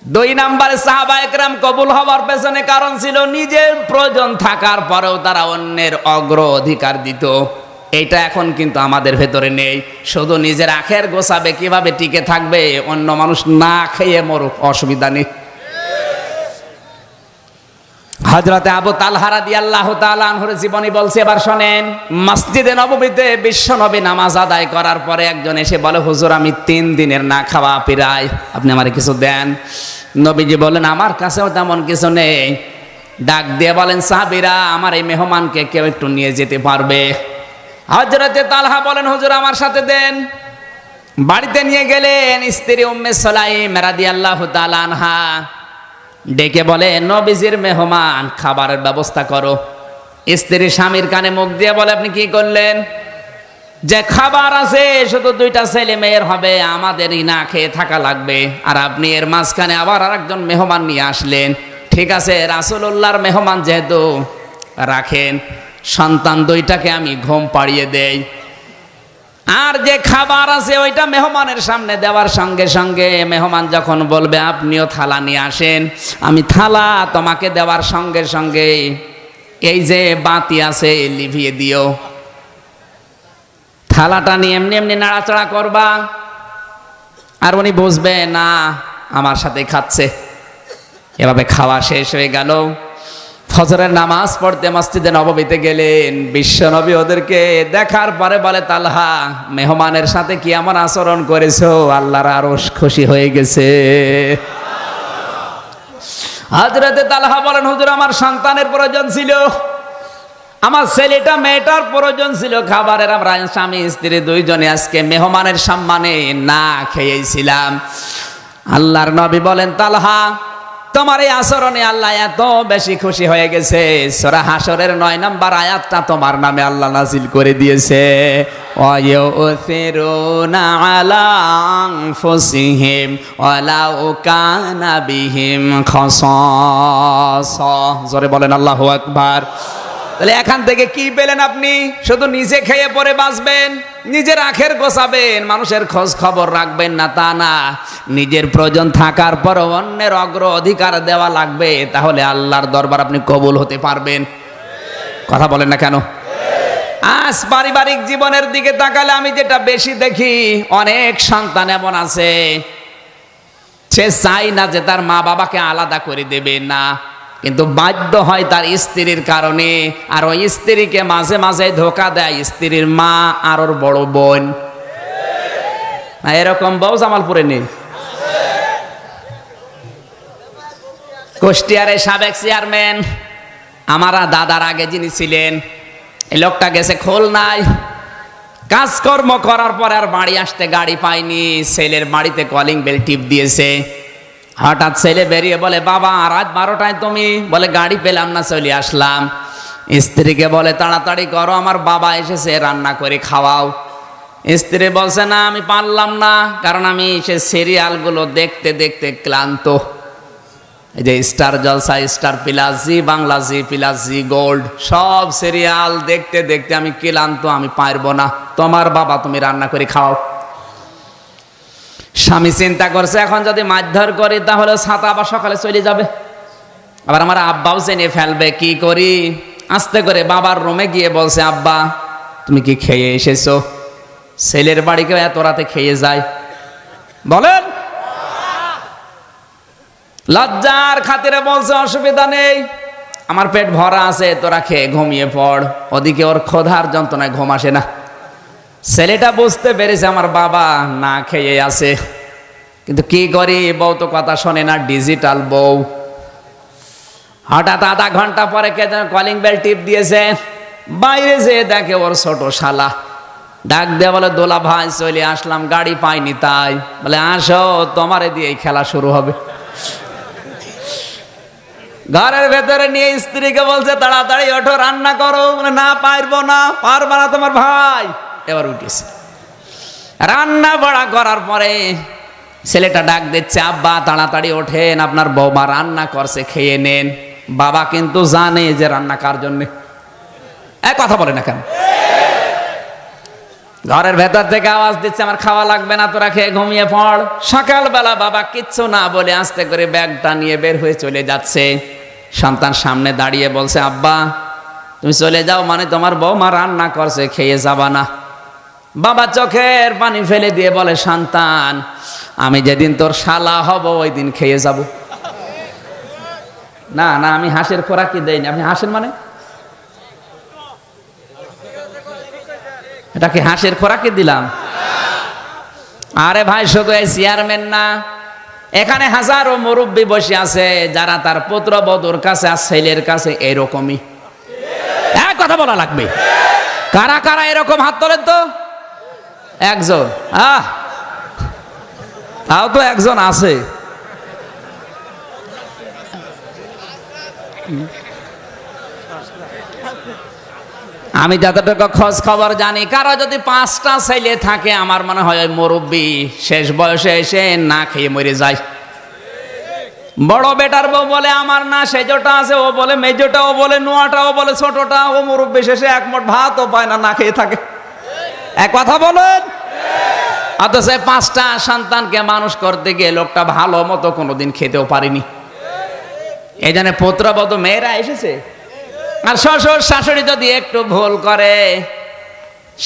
দুই নম্বরে সাহাবায়ে কেরাম কবুল হওয়ার পেছনে কারণ ছিল নিজের প্রয়োজন থাকার পরেও তারা অন্যের অগ্রাধিকার দিত। এইটা এখন কিন্তু আমাদের ভেতরে নেই। শুধু নিজের আখের গোছাবে, কিভাবে টিকে থাকবে, অন্য মানুষ না খেয়ে মরুক, অসুবিধা নেই। হযরতে আবু তালহা রাদিয়াল্লাহু তাআলা আনহুর জীবনী বলছে, এবার শোনেন। মসজিদে নববীতে বিশ্বনবী নামাজ আদায় করার পরে একজন এসে বলে, হুজুর আমি 3 দিনের না খাওয়া পিরাই, আপনি আমারে কিছু দেন। নবীজি বলেন, আমার কাছেও তেমন কিছু নেই। ডাক দিয়ে বলেন, সাহাবীরা আমার এই মেহমানকে কেউ একটু নিয়ে যেতে পারবে? হযরতে তালহা বলেন, হুজুর আমার সাথে দেন। বাড়িতে নিয়ে গেলেন। স্ত্রী উম্মে সুলাইম রাদিয়াল্লাহু তাআলা আনহা ডেকে বলে, নবীজির মেহমান, খাবারের ব্যবস্থা করো। স্ত্রী স্বামীর কানে মুখ দিয়ে বলে, আপনি কি করলেন? যে খাবার আছে শুধু 2টা ছেলে মেয়ের হবে, আমাদেরই না খেয়ে থাকা লাগবে, আর আপনি এর মাঝখানে আবার আরেকজন মেহমান নিয়ে আসলেন। ঠিক আছে, রাসূলুল্লাহর মেহমান যেহেতু, রাখেন। সন্তান 2টাকে আমি ঘুম পাড়িয়ে দেই, আর যে খাবার আছে ওইটা মেহমানের সামনে দেওয়ার সঙ্গে সঙ্গে মেহমান যখন বলবে আপনিও থালা নিয়ে আসেন, আমি থালা তোমাকে দেওয়ার সঙ্গে সঙ্গে এই যে বাতি আছে লিভিয়ে দিও। থালাটা নিয়ে এমনি এমনি নাড়াচাড়া করবা, আর উনি বুঝবে না আমার সাথে খাচ্ছে। এভাবে খাওয়া শেষ হয়ে গেল। ফজরের নামাজ পড়তে মসজিদে নববীতে গেলেন। বিশ্বনবী ওদেরকে দেখার পরে বলে, তালহা মেহমানের সাথে কি এমন আচরণ করেছো, আল্লাহর আরশ খুশি হয়ে গেছে। হযরতে তালহা বলেন, হুজুর আমার সন্তানের প্রয়োজন ছিল, আমার ছেলেটা মেয়েটার প্রয়োজন ছিল খাবারের। আমরা স্বামী স্ত্রী 2 জনে আজকে মেহমানের সম্মানে না খেয়েছিলাম। আল্লাহর নবী বলেন, তালহা তোমার এই আচরণে আল্লাহ এত বেশি খুশি হয়ে গেছে, সূরা হাশরের 9 নম্বর আয়াতটা তোমার নামে আল্লাহ নাযিল করে দিয়েছে। ওয়ায়ুসিরুনা আলা আনফুসিহিম ওয়ালাউ কানা বিহিম খাসাসা। জোরে বলেন আল্লাহু আকবার। তাহলে এখান থেকে কি পেলেন আপনি? শুধু নিজে খেয়ে পরে বাঁচবেন, নিজের আখের গোছাবেন, মানুষের খোঁজ খবর রাখবেন না তা না। নিজের প্রয়োজন থাকার পর অন্যের অগ্র অধিকার দেওয়া লাগবে, তাহলে আল্লাহর দরবার আপনি কবুল হতে পারবেন। কথা বলেন না কেন? আজ পারিবারিক জীবনের দিকে তাকালে আমি যেটা বেশি দেখি, অনেক সন্তান এমন আছে সে চাই না যে তার মা বাবাকে আলাদা করে দেবে, না, কিন্তু বাধ্য হয় তার স্ত্রীর কারণে। আর ওই স্ত্রীকে মাঝে মাঝে ধোকা দেয় স্ত্রীর মা আর ওর বড় বোন। এরকম বউ জামালপুরে নেই? কুষ্টিয়ারে সাবেক চেয়ারম্যান, আমার দাদার আগে যিনি ছিলেন, এই লোকটা গেছে খুলনায় কাজকর্ম করার পর আর বাড়ি আসতে গাড়ি পায়নি। ছেলের বাড়িতে কলিং বেল টিপ দিয়েছে। হঠাৎ ছেলে বেরিয়ে বলে, বাবা রাত 12টায় তুমি? বলে গাড়ি পেলাম না, চলে আসলাম। স্ত্রীকে বলে, তাড়াতাড়ি করো, আমার বাবা এসেছে, রান্না করে খাওয়াও। স্ত্রী বলছে, না আমি পারলাম না, কারণ আমি সে সিরিয়ালগুলো দেখতে দেখতে ক্লান্ত। এই যে স্টার জলসা, স্টার প্লাস, জি বাংলা, জি প্লাস, জি গোল্ড, সব সিরিয়াল দেখতে দেখতে আমি ক্লান্ত, আমি পারবো না, তোমার বাবা তুমি রান্না করে খাও। স্বামী চিন্তা করছে, এখন যদি মারধর করি তাহলে ছাতা আবার সকালে চলে যাবে, আবার আমার আব্বাও জেনে ফেলবে, কি করি? আস্তে করে বাবার রুমে গিয়ে বলছে, আব্বা তুমি কি খেয়ে এসেছো? ছেলের বাড়ি কেউ এত রাতে খেয়ে যায়? বলেন। লজ্জার খাতিরে বলছে, অসুবিধা নেই, আমার পেট ভরা আছে, তোরা খেয়ে ঘুমিয়ে পড়। ওদিকে ওর ক্ষুধার যন্ত্রণায় ঘুম আসে না। ছেলেটা বুঝতে পেরেছে আমার বাবা না খেয়ে আছে, কিন্তু কি করি, বউ তো কথা শোনে না, ডিজিটাল বউ। হঠাৎ আধা ঘন্টা পরে কে যেন কলিং বেল টিপ দিয়েছে। বাইরে যেয়ে দেখে ওর ছোট শালা। ডাক দিয়ে বলে, দোলা ভাই চলে আসলাম, গাড়ি পাইনি তাই। বলে, আসো, তোমারে দিয়ে খেলা শুরু হবে। ঘরের ভেতরে নিয়ে স্ত্রীকে বলছে, তাড়াতাড়ি ওঠো, রান্না করো। বলে, না পারবো না। পারবা না তোমার ভাই? এবার উঠেছে। রান্না বাড়া করার পরে ছেলেটা ডাক দিচ্ছে, আব্বা তাড়াতাড়ি ওঠেন, আপনার বৌমা রান্না করছে, খেয়ে নেন। বাবা কিন্তু জানে যে রান্না কার জন্যে। এক কথা বলে না কেন? ঘরের ভেতর থেকে আওয়াজ দিচ্ছে, আমার খাওয়া লাগবে না, তোরা খেয়ে ঘুমিয়ে পড়। সকালবেলা বাবা কিচ্ছু না বলে আস্তে করে ব্যাগটা নিয়ে বের হয়ে চলে যাচ্ছে। সন্তান সামনে দাঁড়িয়ে বলছে, আব্বা তুমি চলে যাও মানে তোমার বৌমা রান্না করছে, খেয়ে যাবা না? বাবা চোখের পানি ফেলে দিয়ে বলে, সন্তান আমি যেদিন তোর শালা হব ওই দিন খেয়ে যাব। না না, আমি হাঁসের খোরাকি দেইনি। আপনি হাঁসের মানে এটা কি হাঁসের খোরাকি দিলাম? আরে ভাই, শুধু এই চেয়ারম্যান না, এখানে হাজারো মুরব্বী বসে আছে যারা তার পুত্রবধূর কাছে আর ছেলের কাছে এরকমই। এক কথা বলা লাগবে, কারা কারা এরকম হাত তোলেন তো? একজন, তাও তো একজন আছে। আমি যতটুকু খোঁজ খবর জানি, কারো যদি 5টা ছেলে থাকে, আমার মনে হয় ওই মুরব্বী শেষ বয়সে এসে না খেয়ে মরে যায়। বড় বেটার বউ বলে আমার না সেজোটা আছে, ও বলে মেজোটা, ও বলে নোয়াটা, ও বলে ছোটটা, ও মুরব্বী শেষে এক মুঠ ভাতও পায় না, না খেয়ে থাকে। এক কথা বলেন। অথচ 5টা সন্তানকে মানুষ করতে গিয়ে লোকটা ভালো মতো কোনোদিন খেতেও পারেনি। এই জন্য পুত্রবধূ মেয়েরা এসেছে। আর শ্বশুর শাশুড়ি যদি একটু ভুল করে,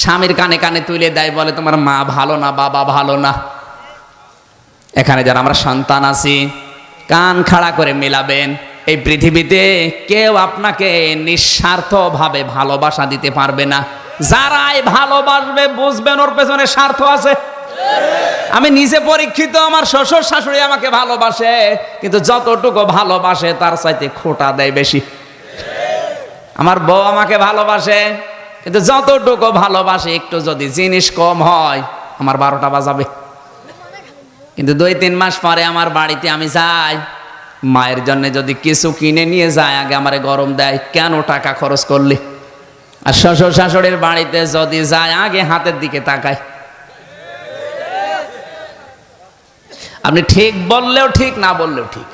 স্বামীর কানে কানে তুলে দেয়, বলে তোমার মা ভালো না, বাবা ভালো না। এখানে যারা আমরা সন্তান আছি, কান খাড়া করে মেলাবেন। এই পৃথিবীতে কেউ আপনাকে নিঃস্বার্থভাবে ভালোবাসা দিতে পারবে না। যারাই ভালোবাসবে বুঝবেন ওর পেছনে স্বার্থ আছে। আমি নিজে পরীক্ষিত, আমার শ্বশুর শাশুড়ি আমাকে ভালোবাসে, কিন্তু যতটুকু ভালোবাসে তার চাইতে খোঁটা দেয় বেশি। আমার বউ আমাকে ভালোবাসে, কিন্তু যতটুকু ভালোবাসে একটু যদি জিনিস কম হয় আমার 12টা বাজাবে। কিন্তু 2-3 মাস পরে আমার বাড়িতে আমি যাই, মায়ের জন্য যদি কিছু কিনে নিয়ে যায়, আগে আমারে গরম দেয়, কেন টাকা খরচ করলি? আর শ্বশুর শাশুড়ির বাড়িতে যদি যায়, আগে হাতের দিকে তাকায়। আপনি ঠিক বললেও ঠিক, না বললেও ঠিক।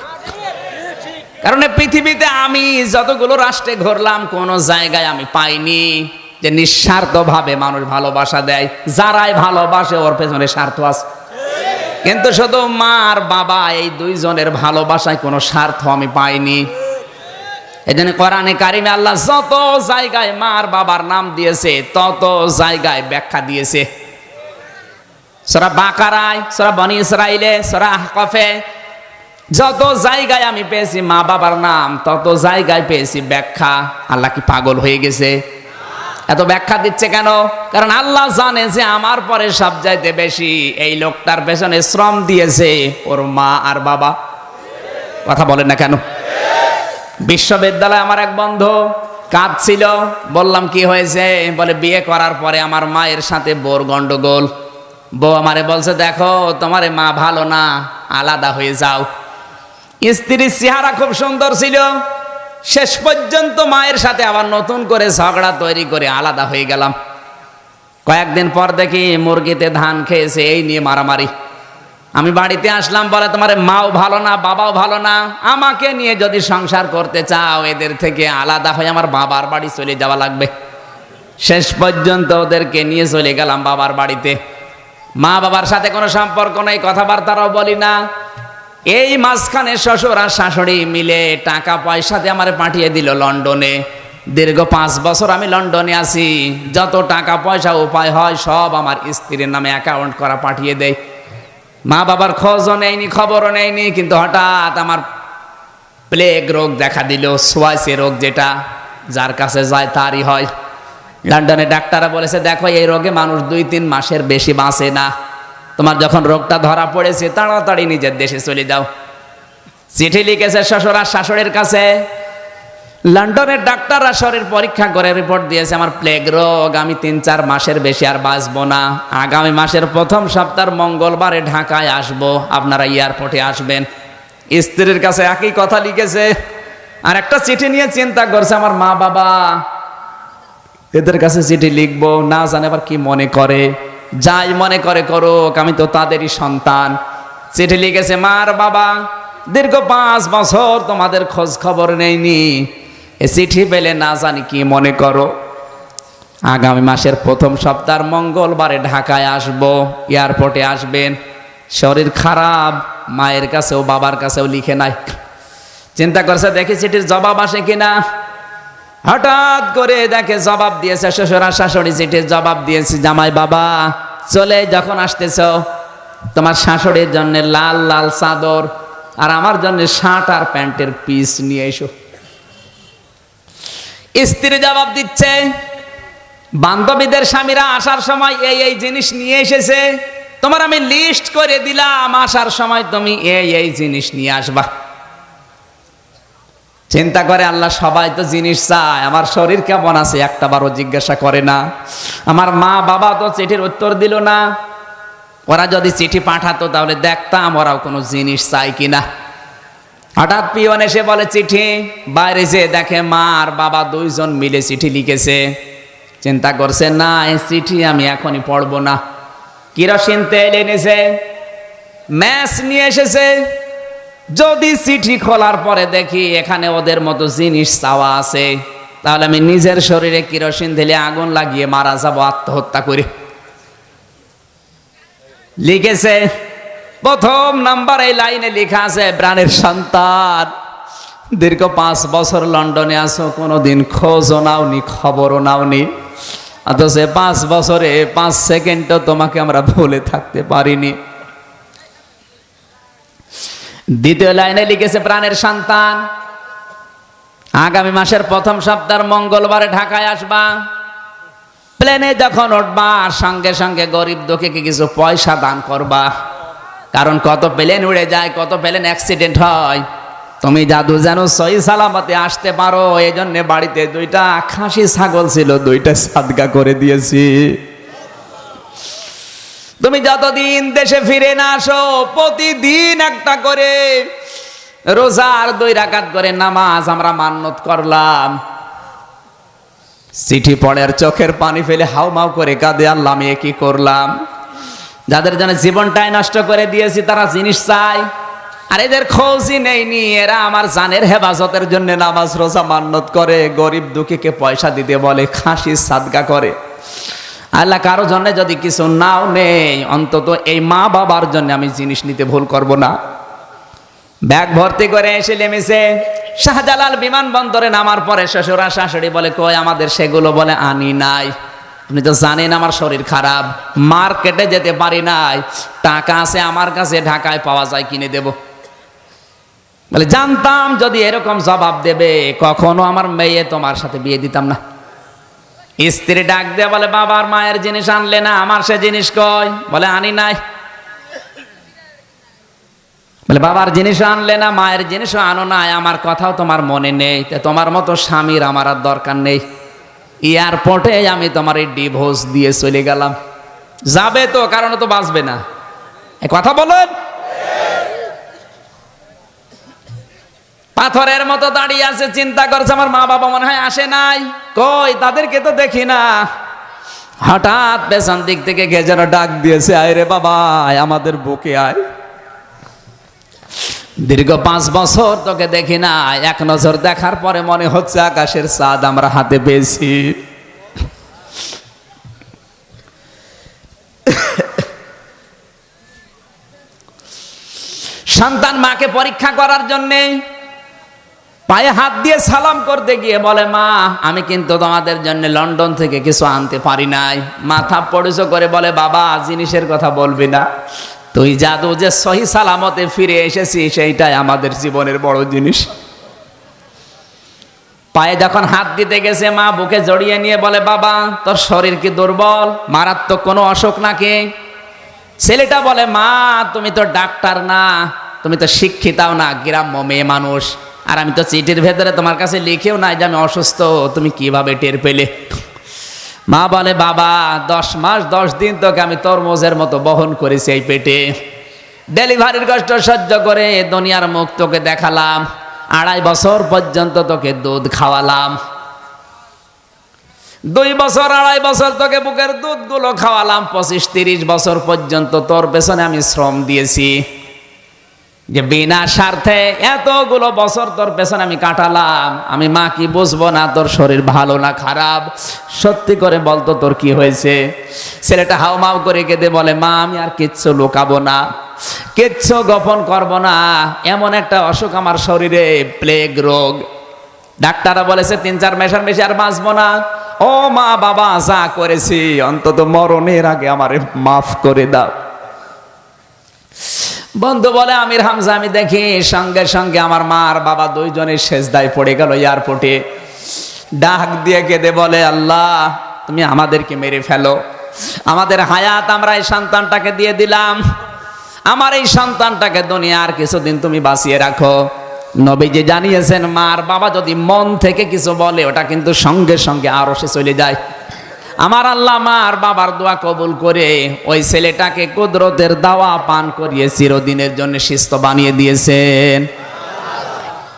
কারণ পৃথিবীতে আমি যতগুলো রাষ্ট্রে ঘুরলাম, কোন জায়গায় আমি পাইনি যে নিঃস্বার্থভাবে মানুষ ভালোবাসা দেয়। যারাই ভালোবাসে ওর পেছনে স্বার্থ আছে। কিন্তু শুধু মা আর বাবা, এই 2 জনের ভালোবাসায় কোনো স্বার্থ আমি পাইনি। এই জন্য কোরআনে কারিমে আল্লাহ যত জায়গায় মা আর বাবার নাম দিয়েছে, তত জায়গায় ব্যাখ্যা দিয়েছে। সূরা বাকারায়, সূরা বনী ইসরাইলে, সূরা আহকাফে, যত জায়গায় আমি পেয়েছি মা বাবার নাম, তত জায়গায় পেয়েছি ব্যাখ্যা। আল্লাহ কি পাগল হয়ে গেছে? এত ব্যাখ্যা দিচ্ছে কেন? কারণ আল্লাহ জানে যে আমার পরে সব চাইতে বেশি এই লোকটার পেছনে শ্রম দিয়েছে ওর মা আর বাবা। কথা বলেন না কেন? বিশ্ববিদ্যালয়ে আমার এক বন্ধু কাঁদছিল। বললাম কি হয়েছে? বলে বিয়ে করার পরে আমার মায়ের সাথে বোর গন্ডগোল। বউ আমারে বলছে, দেখো তোমার মা ভালো না, আলাদা হয়ে যাও। স্ত্রীর চেহারা খুব সুন্দর ছিল, শেষ পর্যন্ত মায়ের সাথে আবার নতুন করে ঝগড়া তৈরি করে আলাদা হয়ে গেলাম। কয়েকদিন পর দেখি মুরগিতে ধান খেয়েছে, এই নিয়ে মারামারি। আমি বাড়িতে আসলাম, বলে তোমার মাও ভালো না, বাবাও ভালো না, আমাকে নিয়ে যদি সংসার করতে চাও এদের থেকে আলাদা হয়ে আমার বাবার বাড়ি চলে যাওয়া লাগবে। শেষ পর্যন্ত ওদেরকে নিয়ে চলে গেলাম বাবার বাড়িতে। মা বাবার সাথে কোনো সম্পর্ক নেই, কথাবার্তাও বলি না। এই মাঝখানে শ্বশুর আর শাশুড়ি মিলে টাকা পয়সা দিয়ে আমার পাঠিয়ে দিল লন্ডনে। দীর্ঘ 5 বছর আমি লন্ডনে আছি। যত টাকা পয়সা উপায় হয় সব আমার স্ত্রীর নামে অ্যাকাউন্ট করা পাঠিয়ে দেয়। মা বাবার খোঁজও নেয়নি, খবরও নেয়নি। কিন্তু হঠাৎ আমার প্লেগ রোগ দেখা দিল, সোয়াইসি রোগ, যেটা যার কাছে যায় তারই হয়। লন্ডনে ডাক্তাররা বলেছে, দেখো এই রোগে মানুষ 2-3 মাসের বেশি বাঁচে না। তোমার যখন রোগটা ধরা পড়েছে তাড়াতাড়ি নিজের দেশে চলে যাও। চিঠি লিখেছে শ্বশুর আর শাশুড়ির কাছে। লন্ডনের ডাক্তাররা শরীর পরীক্ষা করে রিপোর্ট দিয়েছে আমার প্লেগ রোগ, আমি 3-4 মাসের বেশি আর বাঁচবো না। আগামী মাসের প্রথম সপ্তাহের মঙ্গলবারে ঢাকায় আসবো, আপনারা এয়ারপোর্টে আসবেন। স্ত্রীর কাছে একই কথা লিখেছে। আর একটা চিঠি নিয়ে চিন্তা করছে আমার মা বাবা, এদের কাছে চিঠি লিখবো, না জানে আবার কি মনে করে। যাই মনে করে করুক, আমি তো তাদেরই সন্তান। চিঠি লিখেছে, মার বাবা দীর্ঘ 5 বছর তোমাদের খোঁজ খবর নেইনি, এ চিঠি পেলে না জানি কি মনে করো। আগামী মাসের প্রথম সপ্তাহ মঙ্গলবারে ঢাকায় আসব, এয়ারপোর্টে আসবেন। শরীর খারাপ, মায়ের কাছেও বাবার কাছেও লিখে নাই। চিন্তা করছে দেখি চিঠির জবাব আসে কিনা। হঠাৎ করে দেখে জবাব দিয়েছে, শ্বশুর আর শাশুড়ি চিঠির জবাব দিয়েছে, জামাই বাবা চলে যখন আসতেছ তোমার শাশুড়ির জন্য লাল লাল চাদর আর আমার জন্য শার্ট আর প্যান্টের পিস নিয়ে এসো। স্ত্রী জবাব দিচ্ছে, বান্ধবীদের স্বামীরা আসার সময় এই এই জিনিস নিয়ে এসেছে, তোমার আমি লিস্ট করে দিলাম, আসার সময় তুমি এই এই জিনিস নিয়ে আসবা। চিন্তা করে আল্লাহ সবাই তো জিনিস চায়, আমার শরীর কেমন আছে একটা বারও জিজ্ঞাসা করে না। আমার মা বাবা তো চিঠির উত্তর দিল না, ওরা যদি চিঠি পাঠাতো তাহলে দেখতাম ওরাও কোনো জিনিস চাই কিনা। হঠাৎ পিয়ন এসে বলে চিঠি, বাইরে যে দেখে মা আর বাবা দুইজন মিলে চিঠি লিখেছে। চিন্তা করছে না, এই চিঠি আমি এখনই পড়বো না। কেরোসিন তেল এনেছে, ম্যাচ নিয়ে এসেছে, যদি চিঠি খোলার পরে দেখি এখানে ওদের মতো জিনিস চাওয়া আছে তাহলে আমি নিজের শরীরে কেরোসিন ঢেলে আগুন লাগিয়ে মারা যাব আত্মহত্যা করে। লিখেছে প্রথম নাম্বার এই লাইনে লেখা আছে, প্রাণের সন্তান দীর্ঘ 5 বছর লন্ডনে আছো, কোনোদিন খোঁজও নাওনি, খবরও নাওনি, অথচ 5 বছরে 5 সেকেন্ডও তোমাকে আমরা ভুলে থাকতে পারিনি। দ্বিতীয় লাইনে লিখেছে, প্রাণের সন্তান আগামী মাসের প্রথম সপ্তাহ মঙ্গলবারে ঢাকায় আসবা। প্লেনে যখন উঠবা সঙ্গে সঙ্গে গরিব দুঃখীকে কিছু পয়সা দান করবা, কারণ কত প্লেন উড়ে যায়, কত প্লেন অ্যাক্সিডেন্ট হয়। তুমি জাদু যেন সহি সালামতে আসতে পারো, এই জন্য বাড়িতে 2টা খাসি ছাগল ছিল, 2টা সাদগা করে দিয়েছি। তুমি যতদিন দেশে ফিরে না আসো প্রতিদিন একটা করে রোজার 2 রাকাত করে নামাজ আমরা মান্নত করলাম। চিঠি পড়ার চোখের পানি ফেলে হাউমাউ করে কাঁদে, আল্লাহ আমি কি করলাম। যাদের জন্য জীবনটাই নষ্ট করে দিয়েছি তারা জিনিস চায়, আর এদের খোঁজই নেইনি। এরা আমার জানের হেফাজতের জন্য নামাজ রোজা মান্নত করে, গরিব দুঃখীকে পয়সা দিতে বলে, খাসি সাদগা করে। আল্লাহ কারো জন্য যদি কিছু নাও নেই, অন্তত এই মা বাবার জন্য আমি জিনিস নিতে ভুল করব না। ব্যাগ ভর্তি করে এসে নেমেছে শাহজালাল বিমানবন্দরে। নামার পরে শ্বশুর আর শাশুড়ি বলে কই আমাদের সেগুলো, বলে আনি নাই। আপনি তো জানেন আমার শরীর খারাপ, মার্কেটে যেতে পারি নাই, টাকা আছে আমার কাছে, ঢাকায় পাওয়া যায় কিনে দেব। বলে জানতাম যদি এরকম জবাব দেবে কখনো আমার মেয়ে তোমার সাথে বিয়ে দিতাম না। স্ত্রী ডাক দিয়ে বলে বাবার মায়ের জিনিস আনলে না, আমার সে জিনিস কই? বলে আনি নাই। বলে বাবার জিনিস আনলে না, মায়ের জিনিসও আনো নাই, আমার কথাও তোমার মনে নেই, তোমার মতো স্বামীর আমার আর দরকার নেই। এয়ারপোর্টে আমি তোমার এই ডিভোর্স দিয়ে চলে গেলাম। যাবে তো, কারণ তো বাঁচবে না। এই কথা বলেন। পাথরের মতো দাঁড়িয়ে আছে, চিন্তা করছে আমার মা বাবা মনে হয় আসে নাই, কই তাদেরকে তো দেখি না। হঠাৎ পেছন দিক থেকে কে যেন ডাক দিয়েছে, আয় রে বাবা আমাদের বুকে আয়। দীর্ঘ 5 বছর তোকে দেখি না, এক নজর দেখার পরে মনে হচ্ছে আকাশের চাঁদ আমরা হাতে পেয়েছি। সন্তান মাকে পরীক্ষা করার জন্যে পায়ে হাত দিয়ে সালাম করতে গিয়ে বলে মা আমি কিন্তু তোমাদের জন্য লন্ডন থেকে কিছু আনতে পারি নাই। মাথা পড়ুছো করে বলে বাবা জিনিসের কথা বলবি না, তুই জাদু যে সহি সালামতে ফিরে এসেছিস সেইটাই আমাদের জীবনের বড় জিনিস। পায়ে যখন হাত দিতে গেছে মা বুকে জড়িয়ে নিয়ে বলে বাবা তোর শরীর কি দুর্বল, মারাত্মক কোনো অসুখ নাকি? ছেলেটা বলে মা তুমি তো ডাক্তার না, তুমি তো শিক্ষিতাও না, গ্রাম্য মেয়ে মানুষ, আর আমি তো চিঠির ভেতরে তোমার কাছে লিখেও নাই যে আমি অসুস্থ, তুমি কিভাবে টের পেলে? মা বলে বাবা 10 মাস 10 দিন তোকে আমি তরমুজের মতো বহন করেছি এই পেটে, ডেলিভারির কষ্ট সহ্য করে দুনিয়ার মুখ তোকে দেখালাম, 2.5 বছর পর্যন্ত তোকে দুধ খাওয়ালাম, 2 বছর 2.5 বছর তোকে বুকের দুধগুলো খাওয়ালাম, 25-30 বছর পর্যন্ত তোর পেছনে আমি শ্রম দিয়েছি। যে বিনা স্বার্থে এতগুলো বছর তোর পেছনে আমি কাটালাম, আমি মা কি বুঝবো না তোর শরীর ভালো না খারাপ? সত্যি করে বলতো তোর কি হয়েছে? ছেলেটা হাউমাউ করে কেঁদে বলে, মা আমি আর কিচ্ছু লুকাবো না, কিচ্ছু গোপন করব না, এমন একটা অসুখ আমার শরীরে, প্লেগ রোগ। ডাক্তাররা বলেছে 3-4 মাসের বেশি আর বাঁচবো না। ও মা বাবা, যা করেছি অন্তত মরণের আগে আমারে মাফ করে দাও। বন্ধু বলে, আমির হামজা আমি দেখি সঙ্গে সঙ্গে আমার মা আর বাবা দুইজনের সেজদায় পড়ে গেল এয়ারপোর্টে। ডাক দিয়ে কেঁদে বলে, আল্লাহ তুমি আমাদেরকে মেরে ফেলো, আমাদের হায়াত আমরা এই সন্তানটাকে দিয়ে দিলাম, আমার এই সন্তানটাকে দুনিয়ার কিছুদিন তুমি বাঁচিয়ে রাখো। নবীজি জানিয়েছেন, মা আর বাবা যদি মন থেকে কিছু বলে ওটা কিন্তু সঙ্গে সঙ্গে আরশে চলে যায়। আমার আল্লাহ মা আর বাবার দোয়া কবুল করে ওই ছেলেটাকে কুদরতের দাওয়া পান করিয়ে চিরদিনের জন্য সুস্থ বানিয়ে দিয়েছেন।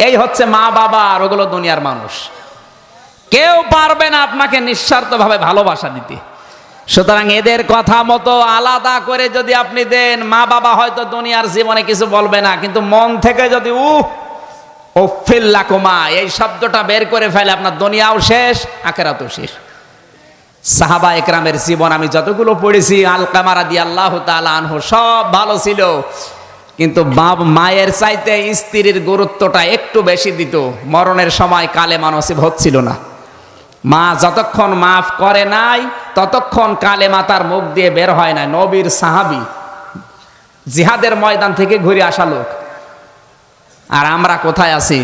এই হচ্ছে মা বাবা, আর ওগুলো দুনিয়ার মানুষ। কেউ পারবে না আপনাকে নিঃস্বার্থভাবে ভালোবাসা দিতে। সুতরাং এদের কথা মতো আলাদা করে যদি আপনি দেন, মা বাবা হয়তো দুনিয়ার জীবনে কিছু বলবে না, কিন্তু মন থেকে যদি উফিল্লাকুমা এই শব্দটা বের করে ফেলে, আপনার দুনিয়াও শেষ, আখিরাতও শেষ। সাহাবা একরামের জীবন আমি যতগুলো পড়েছি, আলকামা রাদিয়াল্লাহু তাআলা আনহু সব ভালো ছিল, কিন্তু মায়ের চাইতে স্ত্রীর গুরুত্বটা একটু বেশি দিত। মরণের সময় কালেমা নসিব হচ্ছিল না। মা যতক্ষণ মাফ করে নাই ততক্ষণ কালেমা তার মুখ দিয়ে বের হয় না। নবীর সাহাবী, জিহাদের ময়দান থেকে ঘুরে আসা লোক, আর আমরা কোথায় আছি?